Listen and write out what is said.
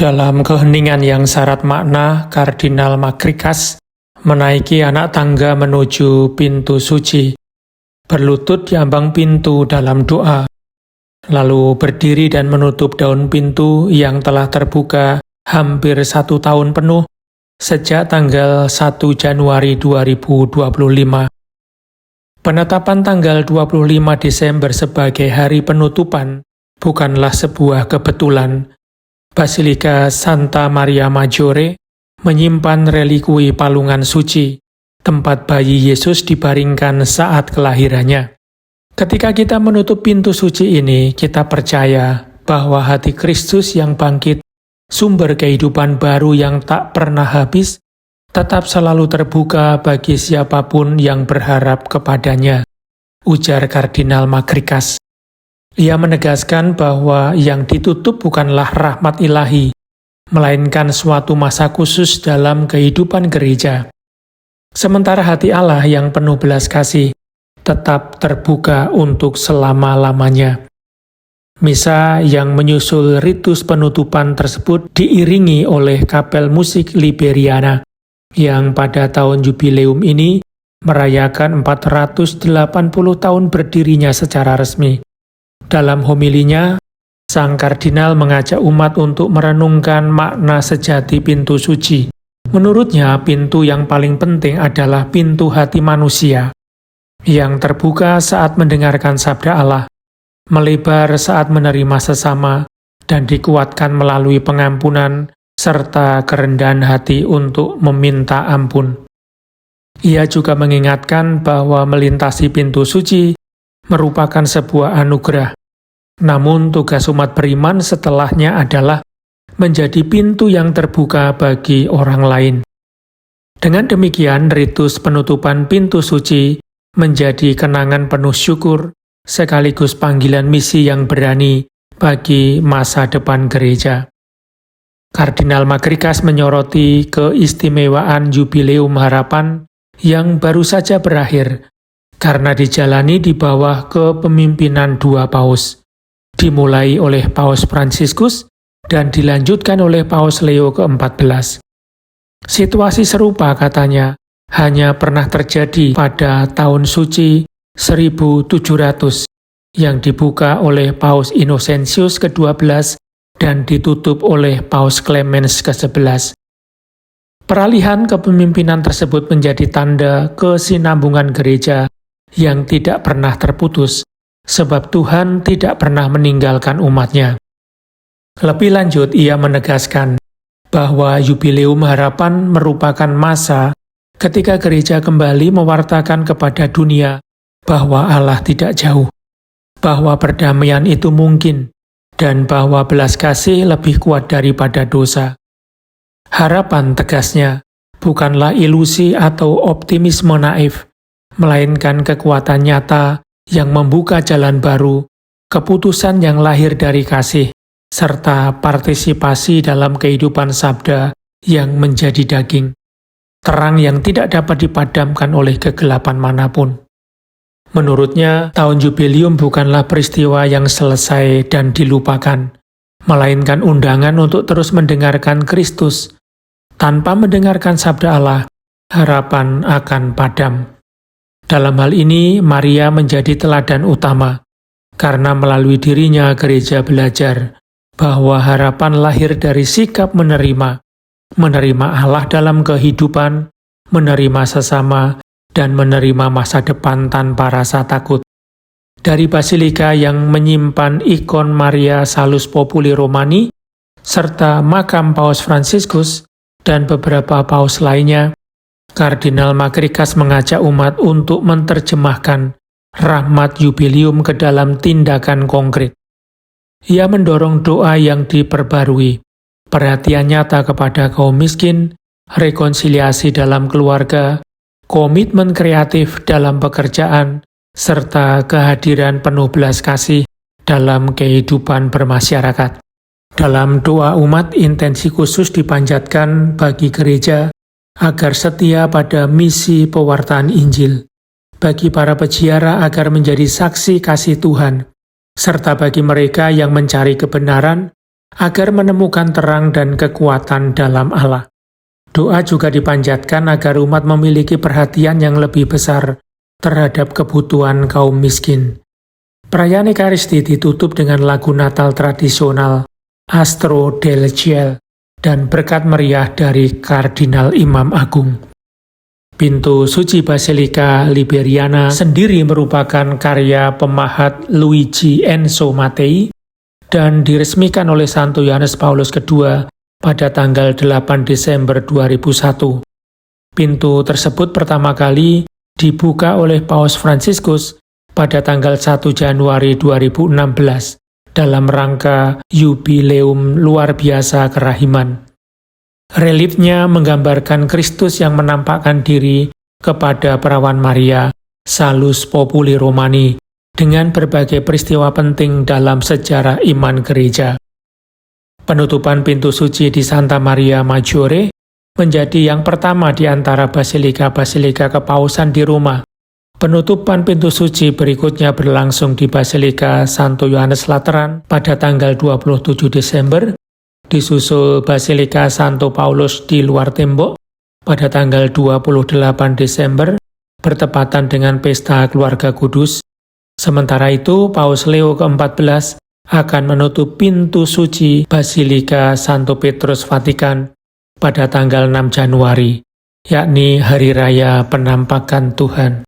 Dalam keheningan yang syarat makna, Kardinal Makrikas menaiki anak tangga menuju pintu suci, berlutut di ambang pintu dalam doa, lalu berdiri dan menutup daun pintu yang telah terbuka hampir 1 tahun penuh sejak tanggal 1 Januari 2025. Penetapan tanggal 25 Desember sebagai hari penutupan bukanlah sebuah kebetulan. Basilika Santa Maria Maggiore menyimpan relikui palungan suci, tempat bayi Yesus dibaringkan saat kelahirannya. Ketika kita menutup pintu suci ini, kita percaya bahwa hati Kristus yang bangkit, sumber kehidupan baru yang tak pernah habis, tetap selalu terbuka bagi siapapun yang berharap kepadanya, ujar Kardinal Makrikas. Ia menegaskan bahwa yang ditutup bukanlah rahmat ilahi, melainkan suatu masa khusus dalam kehidupan gereja. Sementara hati Allah yang penuh belas kasih tetap terbuka untuk selama-lamanya. Misa yang menyusul ritus penutupan tersebut diiringi oleh kapel musik Liberiana yang pada tahun jubileum ini merayakan 480 tahun berdirinya secara resmi. Dalam homilinya, Sang Kardinal mengajak umat untuk merenungkan makna sejati pintu suci. Menurutnya, pintu yang paling penting adalah pintu hati manusia, yang terbuka saat mendengarkan sabda Allah, melebar saat menerima sesama, dan dikuatkan melalui pengampunan serta kerendahan hati untuk meminta ampun. Ia juga mengingatkan bahwa melintasi pintu suci merupakan sebuah anugerah. Namun tugas umat beriman setelahnya adalah menjadi pintu yang terbuka bagi orang lain. Dengan demikian, ritus penutupan pintu suci menjadi kenangan penuh syukur sekaligus panggilan misi yang berani bagi masa depan gereja. Kardinal Makrikas menyoroti keistimewaan Jubileum Harapan yang baru saja berakhir karena dijalani di bawah kepemimpinan 2 paus, dimulai oleh Paus Fransiskus dan dilanjutkan oleh Paus Leo ke-14. Situasi serupa, katanya, hanya pernah terjadi pada tahun suci 1700 yang dibuka oleh Paus Innocentius ke-12 dan ditutup oleh Paus Clemens ke-11. Peralihan kepemimpinan tersebut menjadi tanda kesinambungan gereja yang tidak pernah terputus, sebab Tuhan tidak pernah meninggalkan umatnya. Lebih lanjut, ia menegaskan bahwa Jubileum Harapan merupakan masa ketika gereja kembali mewartakan kepada dunia bahwa Allah tidak jauh, bahwa perdamaian itu mungkin, dan bahwa belas kasih lebih kuat daripada dosa. Harapan, tegasnya, bukanlah ilusi atau optimisme naif, melainkan kekuatan nyata yang membuka jalan baru, keputusan yang lahir dari kasih, serta partisipasi dalam kehidupan sabda yang menjadi daging, terang yang tidak dapat dipadamkan oleh kegelapan manapun. Menurutnya, tahun jubileum bukanlah peristiwa yang selesai dan dilupakan, melainkan undangan untuk terus mendengarkan Kristus. Tanpa mendengarkan sabda Allah, harapan akan padam. Dalam hal ini, Maria menjadi teladan utama, karena melalui dirinya gereja belajar bahwa harapan lahir dari sikap menerima Allah dalam kehidupan, menerima sesama, dan menerima masa depan tanpa rasa takut. Dari Basilika yang menyimpan ikon Maria Salus Populi Romani, serta makam Paus Fransiskus dan beberapa paus lainnya, Kardinal Makrikas mengajak umat untuk menerjemahkan rahmat jubileum ke dalam tindakan konkret. Ia mendorong doa yang diperbarui, perhatian nyata kepada kaum miskin, rekonsiliasi dalam keluarga, komitmen kreatif dalam pekerjaan, serta kehadiran penuh belas kasih dalam kehidupan bermasyarakat. Dalam doa umat, intensi khusus dipanjatkan bagi gereja agar setia pada misi pewartaan Injil, bagi para peziarah agar menjadi saksi kasih Tuhan, serta bagi mereka yang mencari kebenaran agar menemukan terang dan kekuatan dalam Allah. Doa juga dipanjatkan agar umat memiliki perhatian yang lebih besar terhadap kebutuhan kaum miskin. Perayaan Ekaristi ditutup dengan lagu Natal tradisional Astro del Ciel dan berkat meriah dari Kardinal Imam Agung. Pintu Suci Basilika Liberiana sendiri merupakan karya pemahat Luigi Enzo Mattei dan diresmikan oleh Santo Yohanes Paulus II pada tanggal 8 Desember 2001. Pintu tersebut pertama kali dibuka oleh Paus Fransiskus pada tanggal 1 Januari 2016 dalam rangka Yubileum Luar Biasa Kerahiman. Reliefnya menggambarkan Kristus yang menampakkan diri kepada perawan Maria, Salus Populi Romani, dengan berbagai peristiwa penting dalam sejarah iman gereja. Penutupan pintu suci di Santa Maria Maggiore menjadi yang pertama di antara basilika-basilika kepausan di Roma. Penutupan pintu suci berikutnya berlangsung di Basilika Santo Yohanes Lateran pada tanggal 27 Desember, disusul Basilika Santo Paulus di Luar Tembok pada tanggal 28 Desember, bertepatan dengan Pesta Keluarga Kudus. Sementara itu, Paus Leo ke-14 akan menutup pintu suci Basilika Santo Petrus Vatikan pada tanggal 6 Januari, yakni Hari Raya Penampakan Tuhan.